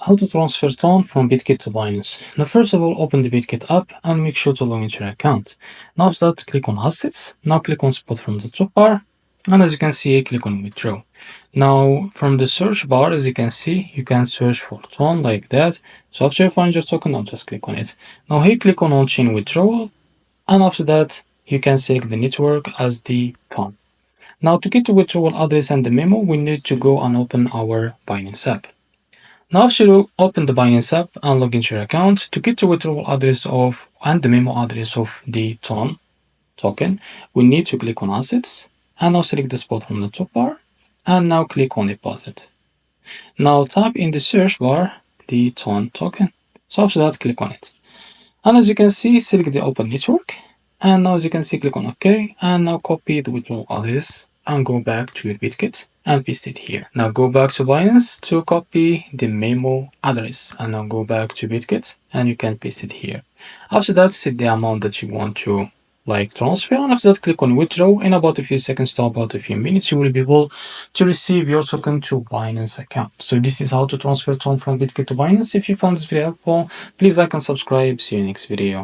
How to transfer Tron from Bitget to Binance. Now first of all, open the Bitget app and make sure to log into your account. Now after that, click on Assets. Now click on Spot from the top bar. And as you can see, click on Withdraw. Now from the search bar, as you can see, you can search for Tron like that. So after you find your token, now just click on it. Now here click on On-Chain Withdrawal. And after that, you can select the network as the Tron. Now to get the withdrawal address and the memo, we need to go and open our Binance app. Now after you open the Binance app and log into your account, to get the withdrawal address of and the memo address of the Tron token, we need to click on Assets and now select the spot from the top bar and now click on Deposit. Now type in the search bar the Tron token. So after that, click on it. And as you can see, select the open network. And now as you can see, click on OK. And now copy the withdrawal address and go back to your Bitget and paste it here. Now go back to Binance to copy the memo address and now go back to Bitget and you can paste it here. After that, set the amount that you want to transfer, and after that click on withdraw. In about a few seconds to about a few minutes, you will be able to receive your token to Binance account. So this is how to transfer Tron from Bitget to Binance. If you found this video helpful, please like and subscribe. See you next video.